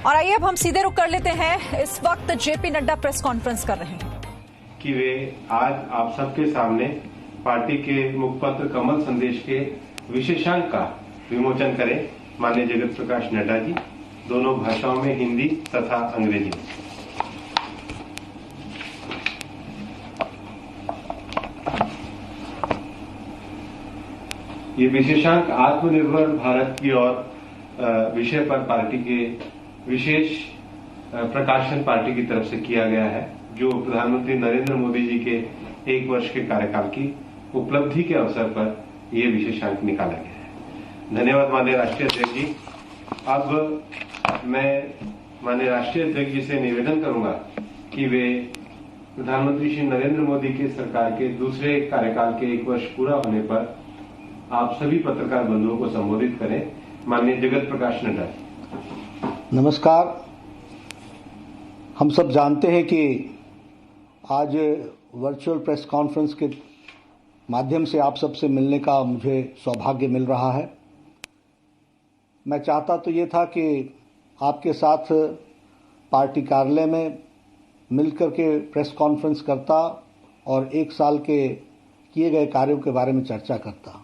और आइए अब हम सीधे रुक कर लेते हैं। इस वक्त जेपी नड्डा प्रेस कॉन्फ्रेंस कर रहे हैं कि वे आज आप सबके सामने पार्टी के मुखपत्र कमल संदेश के विशेषांक का विमोचन करें। माननीय जगत प्रकाश नड्डा जी, दोनों भाषाओं में, हिंदी तथा अंग्रेजी में। ये विशेषांक आत्मनिर्भर भारत की ओर विषय पर पार्टी के विशेष प्रकाशन पार्टी की तरफ से किया गया है, जो प्रधानमंत्री नरेंद्र मोदी जी के 1 वर्ष के कार्यकाल की उपलब्धि के अवसर पर यह विशेषांक निकाला गया है। धन्यवाद माननीय राष्ट्रीय अध्यक्ष जी। अब मैं माननीय राष्ट्रीय अध्यक्ष जी से निवेदन करूंगा कि वे प्रधानमंत्री श्री नरेंद्र मोदी की सरकार के दूसरे कार्यकाल के 1 वर्ष पूरा होने पर आप सभी पत्रकार बंधुओं को संबोधित करें। माननीय जगत प्रकाश नड्डा। नमस्कार। हम सब जानते हैं कि आज वर्चुअल प्रेस कॉन्फ्रेंस के माध्यम से आप सबसे मिलने का मुझे सौभाग्य मिल रहा है। मैं चाहता तो ये था कि आपके साथ पार्टी कार्यालय में मिलकर के प्रेस कॉन्फ्रेंस करता और 1 साल के किए गए कार्यों के बारे में चर्चा करता,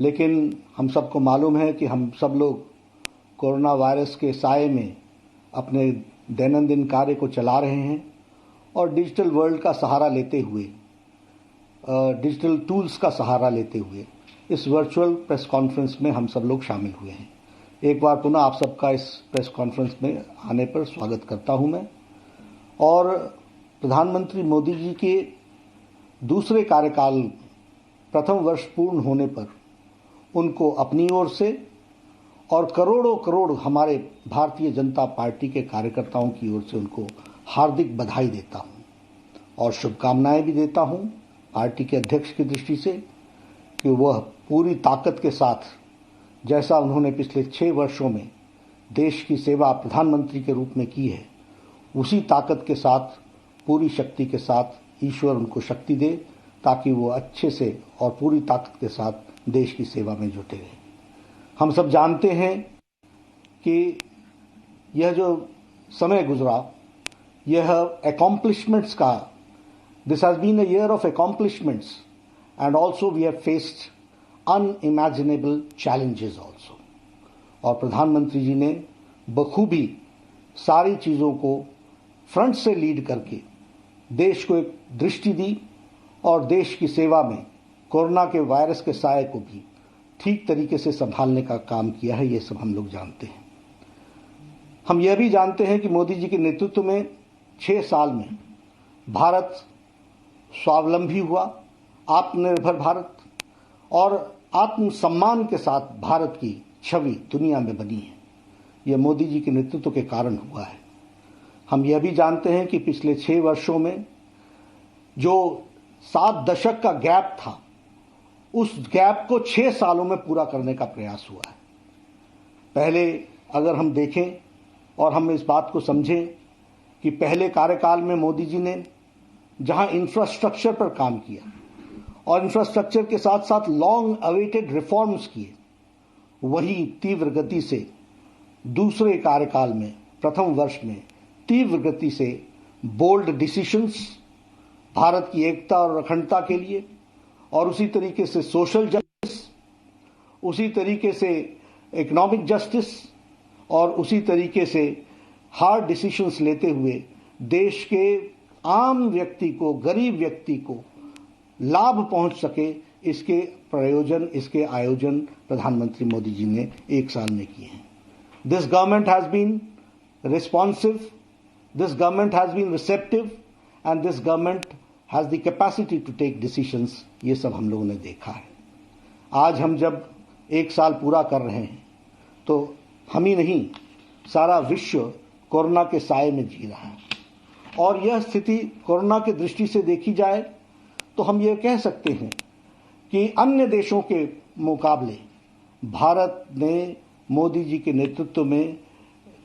लेकिन हम सबको मालूम है कि हम सब लोग कोरोना वायरस के साए में अपने दैनंदिन कार्य को चला रहे हैं और डिजिटल वर्ल्ड का सहारा लेते हुए, डिजिटल टूल्स का सहारा लेते हुए इस वर्चुअल प्रेस कॉन्फ्रेंस में हम सब लोग शामिल हुए हैं। एक बार पुनः आप सबका इस प्रेस कॉन्फ्रेंस में आने पर स्वागत करता हूं मैं। और प्रधानमंत्री मोदी जी के दूसरे कार्यकाल प्रथम वर्ष पूर्ण होने पर उनको अपनी ओर से और करोड़ों करोड़ हमारे भारतीय जनता पार्टी के कार्यकर्ताओं की ओर से उनको हार्दिक बधाई देता हूं और शुभकामनाएं भी देता हूं पार्टी के अध्यक्ष की दृष्टि से कि वह पूरी ताकत के साथ, जैसा उन्होंने पिछले 6 वर्षों में देश की सेवा प्रधानमंत्री के रूप में की है, उसी ताकत के साथ, पूरी शक्ति के साथ ईश्वर उनको शक्ति दे ताकि वो अच्छे से और पूरी ताकत के साथ देश की सेवा में जुटे रहे। हम सब जानते हैं कि यह जो समय गुजरा, यह अकॉम्प्लिशमेंट्स का, this has been a year of accomplishments and also we have faced unimaginable challenges also. और प्रधानमंत्री जी ने बखूबी सारी चीज़ों को फ्रंट से लीड करके देश को एक दृष्टि दी और देश की सेवा में कोरोना के वायरस के साये को भी ठीक तरीके से संभालने का काम किया है। ये सब हम लोग जानते हैं। हम यह भी जानते हैं कि मोदी जी के नेतृत्व में 6 साल में भारत स्वावलंबी हुआ, आत्मनिर्भर भारत और आत्मसम्मान के साथ भारत की छवि दुनिया में बनी है। यह मोदी जी के नेतृत्व के कारण हुआ है। हम यह भी जानते हैं कि पिछले 6 वर्षों में जो 7 दशक का गैप था, उस गैप को 6 सालों में पूरा करने का प्रयास हुआ है। पहले अगर हम देखें और हम इस बात को समझें कि पहले कार्यकाल में मोदी जी ने जहां इंफ्रास्ट्रक्चर पर काम किया और इंफ्रास्ट्रक्चर के साथ साथ लॉन्ग अवेटेड रिफॉर्म्स किए, वही तीव्र गति से दूसरे कार्यकाल में प्रथम वर्ष में तीव्र गति से बोल्ड डिसीजंस भारत की एकता और अखंडता के लिए, और उसी तरीके से सोशल जस्टिस, उसी तरीके से इकोनॉमिक जस्टिस और उसी तरीके से हार्ड डिसीजंस लेते हुए देश के आम व्यक्ति को, गरीब व्यक्ति को लाभ पहुंच सके, इसके प्रयोजन, इसके आयोजन प्रधानमंत्री मोदी जी ने 1 साल में किए हैं। This government has been responsive, this government has been receptive and this government has the capacity to take decisions. ये सब हम लोगों ने देखा है। आज हम जब 1 साल पूरा कर रहे हैं तो हम ही नहीं, सारा विश्व कोरोना के साए में जी रहा है। और यह स्थिति कोरोना की दृष्टि से देखी जाए तो हम ये कह सकते हैं कि अन्य देशों के मुकाबले भारत ने मोदी जी के नेतृत्व में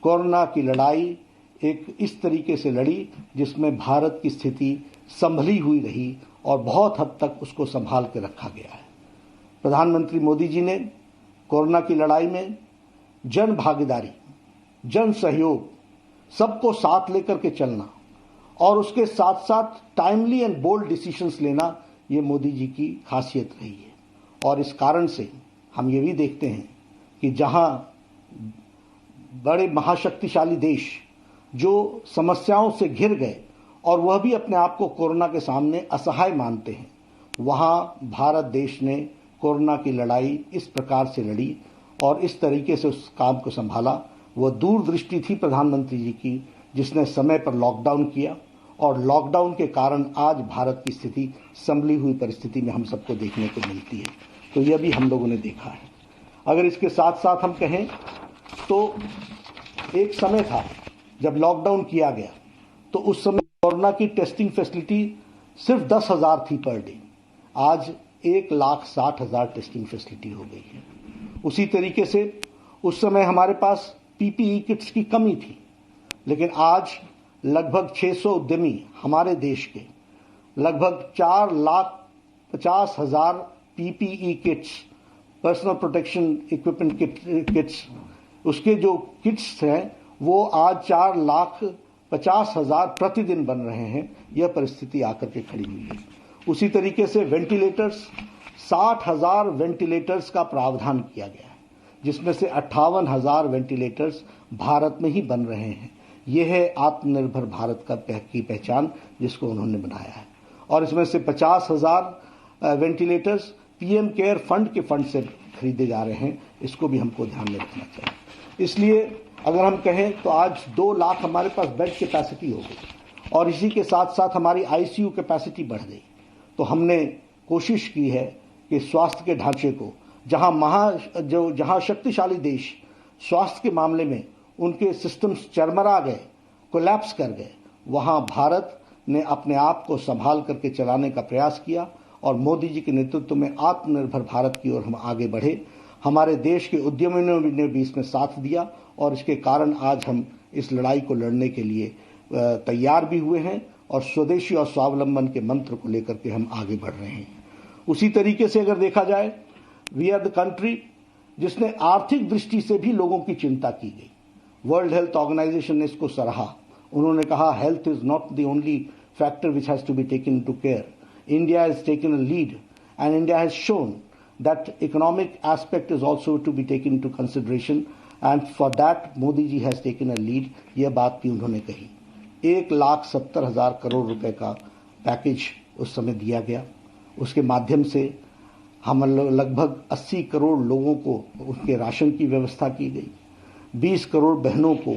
कोरोना की लड़ाई एक इस तरीके से लड़ी जिसमें भारत की स्थिति संभली हुई रही और बहुत हद तक उसको संभाल के रखा गया है। प्रधानमंत्री मोदी जी ने कोरोना की लड़ाई में जन भागीदारी जन सहयोग, सबको साथ लेकर के चलना और उसके साथ साथ टाइमली एंड बोल्ड डिसीजंस लेना, ये मोदी जी की खासियत रही है। और इस कारण से हम ये भी देखते हैं कि जहां बड़े महाशक्तिशाली देश जो समस्याओं से घिर गए और वह भी अपने आप को कोरोना के सामने असहाय मानते हैं, वहां भारत देश ने कोरोना की लड़ाई इस प्रकार से लड़ी और इस तरीके से उस काम को संभाला। वह दूरदृष्टि थी प्रधानमंत्री जी की, जिसने समय पर लॉकडाउन किया और लॉकडाउन के कारण आज भारत की स्थिति संभली हुई परिस्थिति में हम सबको देखने को मिलती है। तो यह भी हम लोगों ने देखा है। अगर इसके साथ साथ हम कहें तो एक समय था जब लॉकडाउन किया गया, तो उस समय कोरोना की टेस्टिंग फैसिलिटी सिर्फ 10,000 थी पर डे। आज 1,60,000 टेस्टिंग फैसिलिटी हो गई है। उसी तरीके से उस समय हमारे पास पीपीई किट्स की कमी थी, लेकिन आज लगभग 600 उद्यमी हमारे देश के लगभग 4,50,000 PPE kits, personal protection equipment kits, उसके जो किट्स हैं वो आज 4,50,000 प्रतिदिन बन रहे हैं। यह परिस्थिति आकर के खड़ी हुई है। उसी तरीके से वेंटिलेटर्स, 60,000 वेंटिलेटर्स का प्रावधान किया गया है, जिसमें से 58,000 वेंटिलेटर्स भारत में ही बन रहे हैं। यह है आत्मनिर्भर भारत की पहचान जिसको उन्होंने बनाया है। और इसमें से 50,000 वेंटिलेटर्स पीएम केयर फंड के फंड से खरीदे जा रहे हैं। इसको भी हमको ध्यान में रखना चाहिए। इसलिए अगर हम कहें तो आज 2 लाख हमारे पास बेड कैपेसिटी हो गई और इसी के साथ साथ हमारी आईसीयू कैपेसिटी बढ़ गई। तो हमने कोशिश की है कि स्वास्थ्य के ढांचे को, जहां शक्तिशाली देश स्वास्थ्य के मामले में उनके सिस्टम्स चरमरा गए, कोलैप्स कर गए, वहां भारत ने अपने आप को संभाल करके चलाने का प्रयास किया और मोदी जी के नेतृत्व में आत्मनिर्भर भारत की ओर हम आगे बढ़े। हमारे देश के उद्यमियों ने भी इसमें साथ दिया और इसके कारण आज हम इस लड़ाई को लड़ने के लिए तैयार भी हुए हैं और स्वदेशी और स्वावलंबन के मंत्र को लेकर के हम आगे बढ़ रहे हैं। उसी तरीके से अगर देखा जाए, वी आर द कंट्री जिसने आर्थिक दृष्टि से भी लोगों की चिंता की गई। वर्ल्ड हेल्थ ऑर्गेनाइजेशन ने इसको सराहा। उन्होंने कहा health is not the only factor which has to be taken into care. India has taken a lead and India has shown that economic aspect is also to be taken into consideration and for that Modi ji has taken a lead. यह बात भी उन्होंने कही। 1,70,000 करोड़ रुपए का package उस समय दिया गया। उसके माध्यम से हम लगभग 80 करोड़ लोगों को उनके राशन की व्यवस्था की गई। 20 करोड़ बहनों को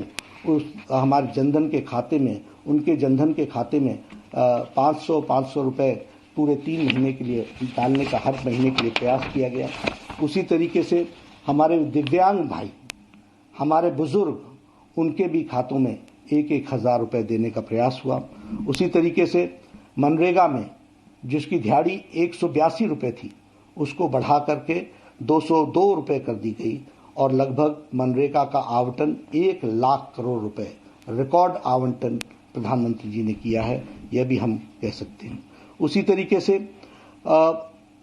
हमारे जनधन के खाते में, उनके जनधन के खाते में 500 रुपए पूरे 3 महीने के लिए डालने का हर महीने के लिए प्रयास किया गया। उसी तरीके से हमारे दिव्यांग भाई, हमारे बुजुर्ग, उनके भी खातों में 1,000 रुपए देने का प्रयास हुआ। उसी तरीके से मनरेगा में जिसकी दिहाड़ी 182 रुपए थी, उसको बढ़ा करके 202 रुपए कर दी गई और लगभग मनरेगा का आवंटन 1 लाख करोड़ रुपए रिकॉर्ड आवंटन प्रधानमंत्री जी ने किया है। यह भी हम कह सकते हैं। उसी तरीके से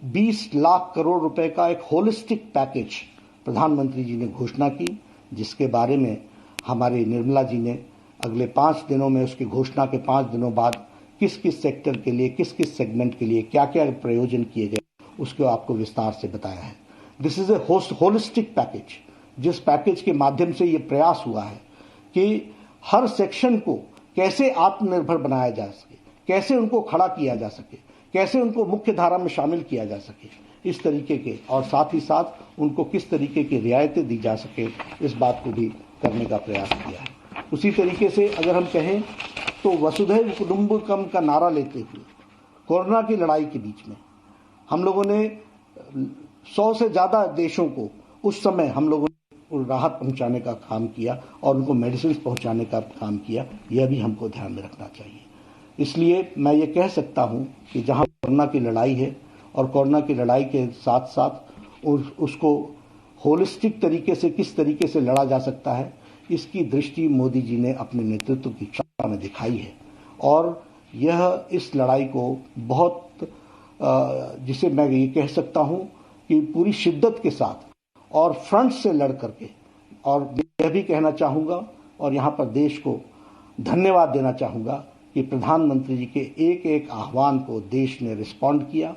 20 लाख करोड़ रुपए का एक होलिस्टिक पैकेज प्रधानमंत्री जी ने घोषणा की, जिसके बारे में हमारे निर्मला जी ने अगले 5 दिनों में, उसकी घोषणा के 5 दिनों बाद किस किस सेक्टर के लिए, किस किस सेगमेंट के लिए क्या क्या प्रयोजन किए गए, उसको आपको विस्तार से बताया है। This is a holistic package, जिस पैकेज के माध्यम से ये प्रयास हुआ है कि हर सेक्शन को कैसे आत्मनिर्भर बनाया जा सके, कैसे उनको खड़ा किया जा सके, कैसे उनको मुख्य धारा में शामिल किया जा सके, इस तरीके के, और साथ ही साथ उनको किस तरीके की रियायतें दी जा सके, इस बात को भी करने का प्रयास किया है। उसी तरीके से अगर हम कहें तो वसुधैव कुटुंबकम का नारा लेते हुए कोरोना की लड़ाई के बीच में हम लोगों ने 100 से ज्यादा देशों को उस समय हम लोगों ने राहत पहुंचाने का काम किया और उनको मेडिसिन पहुंचाने का काम किया। यह भी हमको ध्यान में रखना चाहिए। इसलिए मैं ये कह सकता हूं कि जहां कोरोना की लड़ाई है और कोरोना की लड़ाई के साथ साथ उसको होलिस्टिक तरीके से किस तरीके से लड़ा जा सकता है, इसकी दृष्टि मोदी जी ने अपने नेतृत्व की क्षमता में दिखाई है। और यह इस लड़ाई को बहुत जिसे मैं ये कह सकता हूं कि पूरी शिद्दत के साथ और फ्रंट से लड़ करके और यह भी कहना चाहूँगा और यहाँ पर देश को धन्यवाद देना चाहूँगा कि प्रधानमंत्री जी के एक एक आह्वान को देश ने रिस्पॉन्ड किया,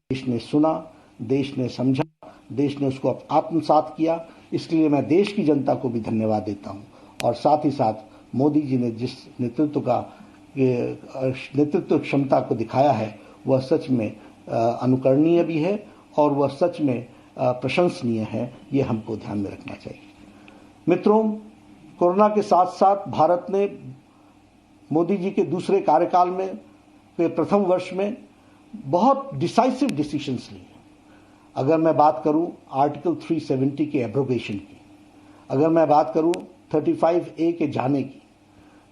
देश ने सुना, देश ने समझा, देश ने उसको आत्मसात किया। इसलिए मैं देश की जनता को भी धन्यवाद देता हूँ और साथ ही साथ मोदी जी ने जिस नेतृत्व क्षमता को दिखाया है वह सच में अनुकरणीय भी है और वह सच में प्रशंसनीय है। ये हमको ध्यान में रखना चाहिए। मित्रों, कोरोना के साथ साथ भारत ने मोदी जी के दूसरे कार्यकाल में के प्रथम वर्ष में बहुत डिसाइसिव डिसीजंस लिए। अगर मैं बात करूं आर्टिकल 370 के एब्रोगेशन की, अगर मैं बात करूं 35A के जाने की,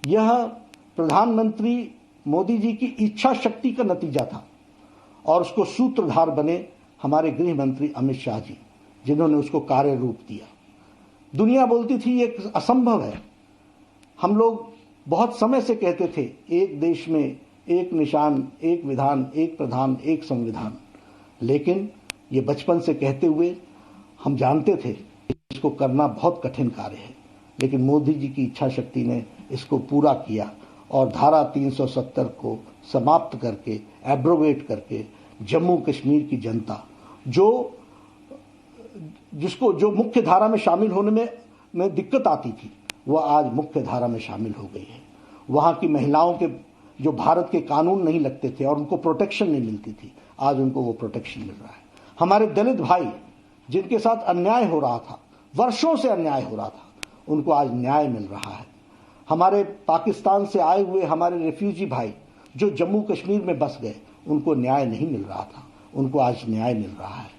यह प्रधानमंत्री मोदी जी की इच्छा शक्ति का नतीजा था और उसको सूत्रधार बने हमारे गृह मंत्री अमित शाह जी, जिन्होंने उसको कार्य रूप दिया। दुनिया बोलती थी ये असंभव है। हम लोग बहुत समय से कहते थे एक देश में एक निशान, एक विधान, एक प्रधान, एक संविधान, लेकिन ये बचपन से कहते हुए हम जानते थे इसको करना बहुत कठिन कार्य है, लेकिन मोदी जी की इच्छा शक्ति ने इसको पूरा किया और धारा 370 को समाप्त करके, एब्रोगेट करके जम्मू कश्मीर की जनता जो मुख्य धारा में शामिल होने में दिक्कत आती थी, वह आज मुख्य धारा में शामिल हो गई है। वहां की महिलाओं के जो भारत के कानून नहीं लगते थे और उनको प्रोटेक्शन नहीं मिलती थी, आज उनको वो प्रोटेक्शन मिल रहा है। हमारे दलित भाई जिनके साथ अन्याय हो रहा था, वर्षों से अन्याय हो रहा था, उनको आज न्याय मिल रहा है। हमारे पाकिस्तान से आए हुए हमारे रेफ्यूजी भाई जो जम्मू कश्मीर में बस गए, उनको न्याय नहीं मिल रहा था, उनको आज न्याय मिल रहा है।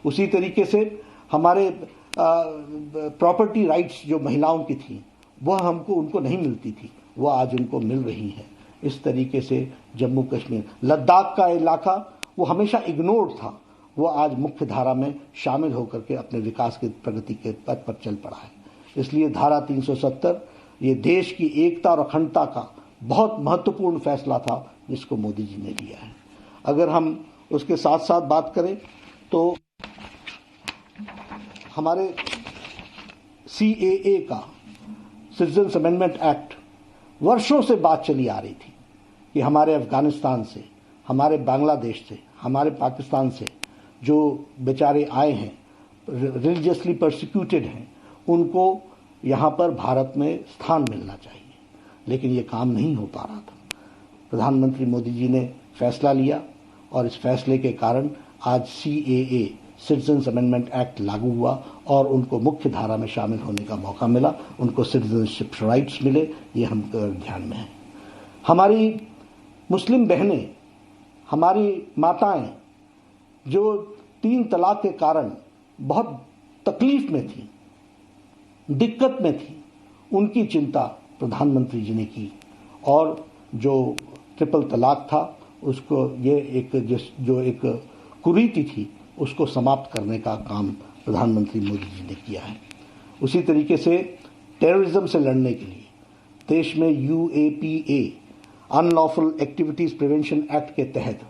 उसी तरीके से हमारे प्रॉपर्टी राइट्स जो महिलाओं की थी वह उनको नहीं मिलती थी, वह आज उनको मिल रही है। इस तरीके से जम्मू कश्मीर, लद्दाख का इलाका वो हमेशा इग्नोर्ड था, वो आज मुख्य धारा में शामिल होकर के अपने विकास की प्रगति के पथ पर चल पड़ा है। इसलिए धारा 370 ये देश की एकता और अखंडता का बहुत महत्वपूर्ण फैसला था जिसको मोदी जी ने लिया है। अगर हम उसके साथ साथ बात करें तो हमारे CAA का सिटीजन्स अमेंडमेंट एक्ट, वर्षों से बात चली आ रही थी कि हमारे अफगानिस्तान से, हमारे बांग्लादेश से, हमारे पाकिस्तान से जो बेचारे आए हैं, रिलीजियसली परसिक्यूटेड हैं, उनको यहाँ पर भारत में स्थान मिलना चाहिए, लेकिन ये काम नहीं हो पा रहा था। प्रधानमंत्री मोदी जी ने फैसला लिया और इस फैसले के कारण आज CAA सिटीजन्स अमेंडमेंट एक्ट लागू हुआ और उनको मुख्य धारा में शामिल होने का मौका मिला, उनको सिटीजनशिप राइट्स मिले। ये हम ध्यान में है। हमारी मुस्लिम बहनें, हमारी माताएं जो 3 तलाक के कारण बहुत तकलीफ में थी, दिक्कत में थी, उनकी चिंता प्रधानमंत्री जी ने की और जो ट्रिपल तलाक था उसको जो एक कुरीति थी उसको समाप्त करने का काम प्रधानमंत्री मोदी जी ने किया है। उसी तरीके से टेररिज्म से लड़ने के लिए देश में UAPA unlawful activities prevention act के तहत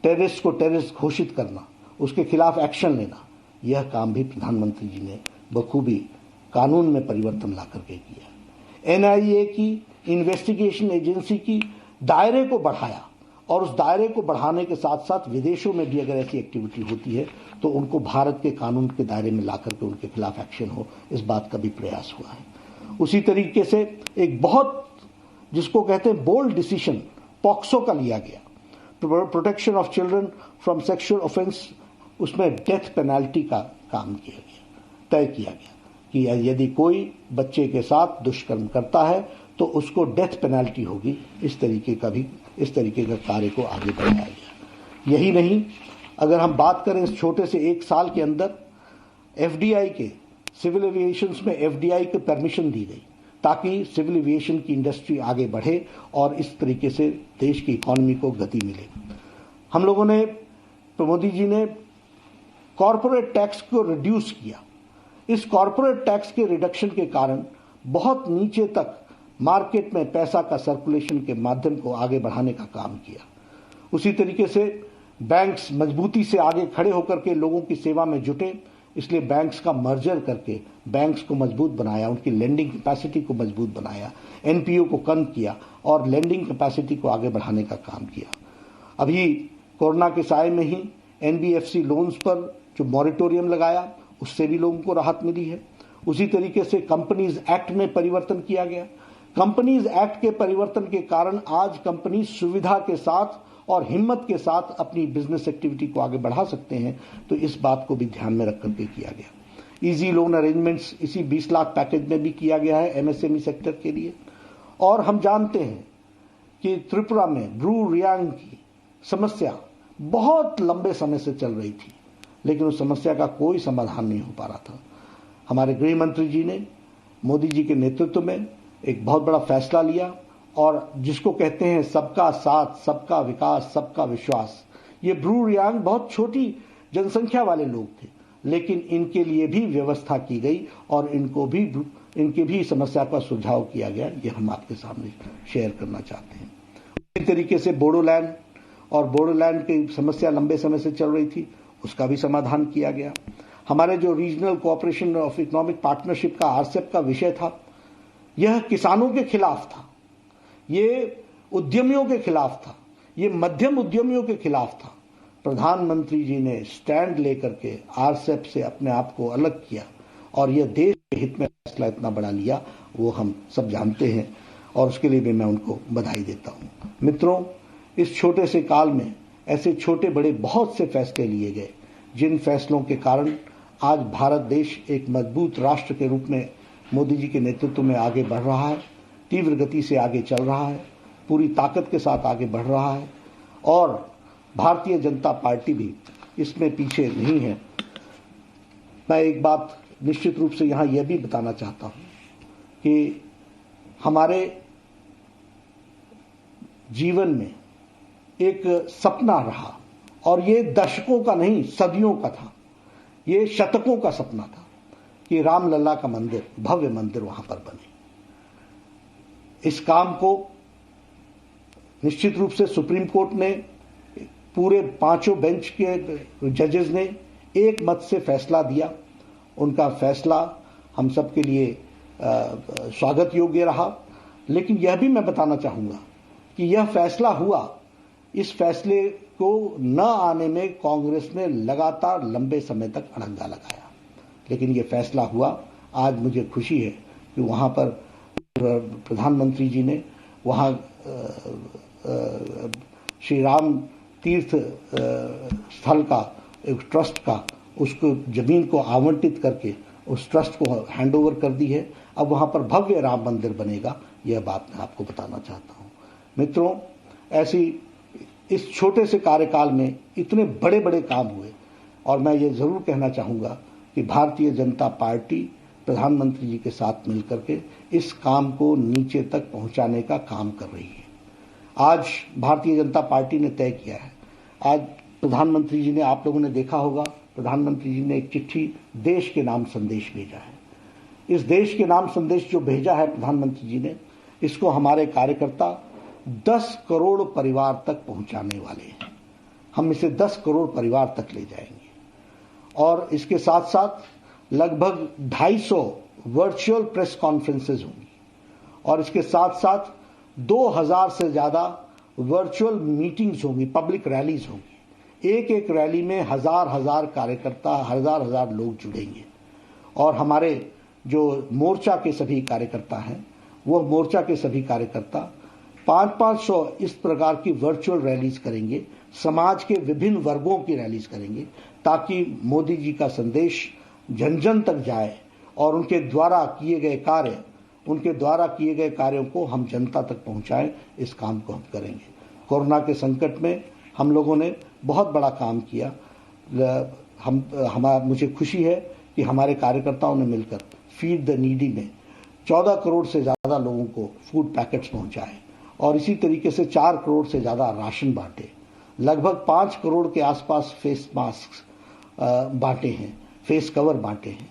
टेररिस्ट को टेररिस्ट घोषित करना, उसके खिलाफ एक्शन लेना, यह काम भी प्रधानमंत्री जी ने बखूबी कानून में परिवर्तन ला करके किया। NIA की इन्वेस्टिगेशन एजेंसी की दायरे को बढ़ाया और उस दायरे को बढ़ाने के साथ साथ विदेशों में भी अगर ऐसी एक्टिविटी होती है तो उनको भारत के कानून के दायरे में ला करके उनके खिलाफ एक्शन हो, इस बात का भी प्रयास हुआ है। उसी तरीके से एक बहुत जिसको कहते हैं बोल्ड डिसीजन पॉक्सो का लिया गया, protection of children from sexual offence, उसमें डेथ पेनाल्टी का काम किया गया, तय किया गया कि यदि कोई बच्चे के साथ दुष्कर्म करता है तो उसको डेथ पेनाल्टी होगी। इस तरीके का कार्य को आगे बढ़ाया गया। यही नहीं, अगर हम बात करें इस छोटे से 1 साल के अंदर FDI के सिविल एविएशन में FDI की परमिशन दी गई ताकि सिविल एविएशन की इंडस्ट्री आगे बढ़े और इस तरीके से देश की इकोनॉमी को गति मिले। हम लोगों ने, मोदी जी ने कॉरपोरेट टैक्स को रिड्यूस किया। इस कॉरपोरेट टैक्स के रिडक्शन के कारण बहुत नीचे तक मार्केट में पैसा का सर्कुलेशन के माध्यम को आगे बढ़ाने का काम किया। उसी तरीके से बैंक्स मजबूती से आगे खड़े होकर के लोगों की सेवा में जुटे, इसलिए बैंक्स का मर्जर करके बैंक्स को मजबूत बनाया, उनकी लेंडिंग कैपेसिटी को मजबूत बनाया, एनपीओ को कम किया और लेंडिंग कैपेसिटी को आगे बढ़ाने का काम किया। अभी कोरोना के साए में ही एनबीएफसी लोन्स पर जो मॉरिटोरियम लगाया, उससे भी लोगों को राहत मिली है। उसी तरीके से कंपनीज एक्ट में परिवर्तन किया गया। कंपनीज एक्ट के परिवर्तन के कारण आज कंपनी सुविधा के साथ और हिम्मत के साथ अपनी बिजनेस एक्टिविटी को आगे बढ़ा सकते हैं, तो इस बात को भी ध्यान में रख करके किया गया। इजी लोन अरेंजमेंट्स इसी 20 लाख पैकेज में भी किया गया है एमएसएमई सेक्टर के लिए। और हम जानते हैं कि त्रिपुरा में ब्रू रियांग की समस्या बहुत लंबे समय से चल रही थी, लेकिन उस समस्या का कोई समाधान नहीं हो पा रहा था। हमारे गृह मंत्री जी ने मोदी जी के नेतृत्व में एक बहुत बड़ा फैसला लिया और जिसको कहते हैं सबका साथ, सबका विकास, सबका विश्वास। ये ब्रू रियांग बहुत छोटी जनसंख्या वाले लोग थे, लेकिन इनके लिए भी व्यवस्था की गई और इनके भी समस्या का सुझाव किया गया। ये हम आपके सामने शेयर करना चाहते हैं। उसी तरीके से बोडोलैंड की समस्या लंबे समय से चल रही थी, उसका भी समाधान किया गया। हमारे जो regional cooperation of economic partnership का आरसेप का विषय था, यह किसानों के खिलाफ था, ये उद्यमियों के खिलाफ था, ये मध्यम उद्यमियों के खिलाफ था। प्रधानमंत्री जी ने स्टैंड लेकर के आरसेप से अपने आप को अलग किया और यह देश के हित में फैसला इतना बड़ा लिया, वो हम सब जानते हैं और उसके लिए भी मैं उनको बधाई देता हूं। मित्रों, इस छोटे से काल में ऐसे छोटे बड़े बहुत से फैसले लिए गए, जिन फैसलों के कारण आज भारत देश एक मजबूत राष्ट्र के रूप में मोदी जी के नेतृत्व में आगे बढ़ रहा है, तीव्र गति से आगे चल रहा है, पूरी ताकत के साथ आगे बढ़ रहा है और भारतीय जनता पार्टी भी इसमें पीछे नहीं है। मैं एक बात निश्चित रूप से यहां यह भी बताना चाहता हूं कि हमारे जीवन में एक सपना रहा और ये दशकों का नहीं, सदियों का था, ये शतकों का सपना था कि रामलला का मंदिर, भव्य मंदिर वहां पर बने। इस काम को निश्चित रूप से सुप्रीम कोर्ट ने, पूरे 5 बेंच के जजेस ने एक मत से फैसला दिया। उनका फैसला हम सबके लिए स्वागत योग्य रहा, लेकिन यह भी मैं बताना चाहूंगा कि यह फैसला हुआ, इस फैसले को न आने में कांग्रेस ने लगातार लंबे समय तक अड़ंगा लगाया, लेकिन यह फैसला हुआ। आज मुझे खुशी है कि वहां पर प्रधानमंत्री जी ने वहां श्री राम तीर्थ स्थल का एक ट्रस्ट का उसको जमीन को आवंटित करके उस ट्रस्ट को हैंडओवर कर दी है। अब वहां पर भव्य राम मंदिर बनेगा, यह बात मैं आपको बताना चाहता हूं। मित्रों, ऐसी इस छोटे से कार्यकाल में इतने बड़े बड़े काम हुए और मैं ये जरूर कहना चाहूंगा कि भारतीय जनता पार्टी प्रधानमंत्री जी के साथ मिलकर के इस काम को नीचे तक पहुंचाने का काम कर रही है। आज भारतीय जनता पार्टी ने तय किया है, आज प्रधानमंत्री जी ने, आप लोगों ने देखा होगा, प्रधानमंत्री जी ने एक चिट्ठी देश के नाम संदेश भेजा है। इस देश के नाम संदेश जो भेजा है प्रधानमंत्री जी ने, इसको हमारे कार्यकर्ता 10 करोड़ परिवार तक पहुंचाने वाले हैं। हम इसे 10 करोड़ परिवार तक ले जाएंगे और इसके साथ साथ लगभग 250 वर्चुअल प्रेस कॉन्फ्रेंसेज होंगी और इसके साथ साथ 2000 से ज्यादा वर्चुअल मीटिंग्स होंगी, पब्लिक रैलीज होंगी। एक एक रैली में हजार कार्यकर्ता, हजार लोग जुड़ेंगे और हमारे जो मोर्चा के सभी कार्यकर्ता हैं, वो मोर्चा के सभी कार्यकर्ता 500 इस प्रकार की वर्चुअल रैलीज करेंगे, समाज के विभिन्न वर्गों की रैलीज करेंगे, ताकि मोदी जी का संदेश जन जन तक जाए और उनके द्वारा किए गए कार्यों को हम जनता तक पहुंचाएं। इस काम को हम करेंगे। कोरोना के संकट में हम लोगों ने बहुत बड़ा काम किया। मुझे खुशी है कि हमारे कार्यकर्ताओं ने मिलकर फीड द नीडी में 14 करोड़ से ज्यादा लोगों को फूड पैकेट्स पहुंचाए और इसी तरीके से 4 करोड़ से ज्यादा राशन बांटे, लगभग 5 करोड़ के आसपास फेस मास्क बांटे हैं, फेस कवर बांटे हैं।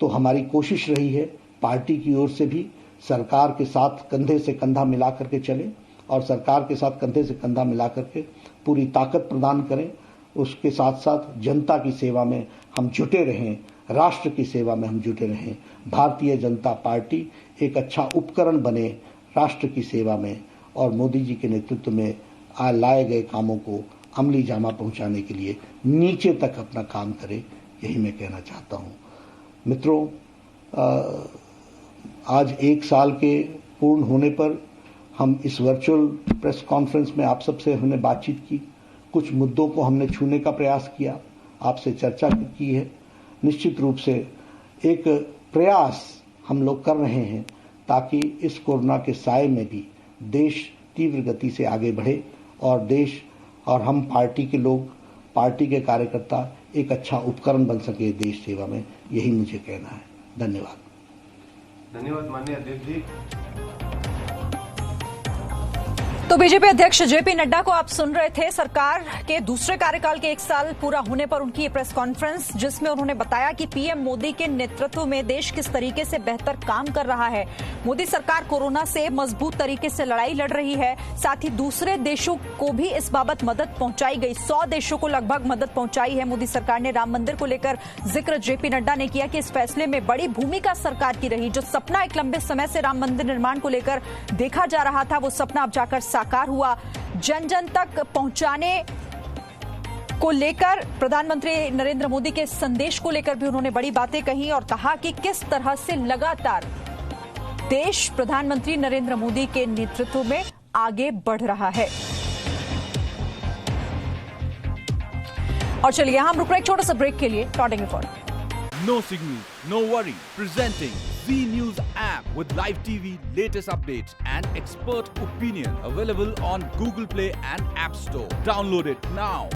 तो हमारी कोशिश रही है पार्टी की ओर से भी सरकार के साथ कंधे से कंधा मिला करके चले और सरकार के साथ कंधे से कंधा मिला करके पूरी ताकत प्रदान करें। उसके साथ साथ जनता की सेवा में हम जुटे रहें, राष्ट्र की सेवा में हम जुटे रहें। भारतीय जनता पार्टी एक अच्छा उपकरण बने राष्ट्र की सेवा में और मोदी जी के नेतृत्व में लाए गए कामों को अमली जामा पहुंचाने के लिए नीचे तक अपना काम करे, यही मैं कहना चाहता हूं। मित्रों, आज 1 साल के पूर्ण होने पर हम इस वर्चुअल प्रेस कॉन्फ्रेंस में आप सबसे हमने बातचीत की, कुछ मुद्दों को हमने छूने का प्रयास किया, आपसे चर्चा की है। निश्चित रूप से एक प्रयास हम लोग कर रहे हैं ताकि इस कोरोना के साए में भी देश तीव्र गति से आगे बढ़े और देश और हम पार्टी के लोग, पार्टी के कार्यकर्ता एक अच्छा उपकरण बन सके देश सेवा में, यही मुझे कहना है। धन्यवाद। धन्यवाद माननीय अध्यक्ष जी। तो बीजेपी अध्यक्ष जेपी नड्डा को आप सुन रहे थे। सरकार के दूसरे कार्यकाल के 1 साल पूरा होने पर उनकी ये प्रेस कॉन्फ्रेंस, जिसमें उन्होंने बताया कि पीएम मोदी के नेतृत्व में देश किस तरीके से बेहतर काम कर रहा है। मोदी सरकार कोरोना से मजबूत तरीके से लड़ाई लड़ रही है। साथ ही दूसरे देशों को भी इस बाबत मदद पहुंचाई गई। 100 देशों को लगभग मदद पहुंचाई है मोदी सरकार ने। राम मंदिर को लेकर जिक्र जेपी नड्डा ने किया कि इस फैसले में बड़ी भूमिका सरकार की रही। जो सपना एक लंबे समय से राम मंदिर निर्माण को लेकर देखा जा रहा था, वो सपना अब जाकर साकार हुआ। जन जन तक पहुंचाने को लेकर प्रधानमंत्री नरेंद्र मोदी के संदेश को लेकर भी उन्होंने बड़ी बातें कही और कहा कि किस तरह से लगातार देश प्रधानमंत्री नरेंद्र मोदी के नेतृत्व में आगे बढ़ रहा है। और चलिए हम रुक रहे एक छोटा सा ब्रेक के लिए। Recording report. No signal, no worry. Presenting Z News app with live TV, latest updates and expert opinion. Available on Google Play and App Store. Download it now.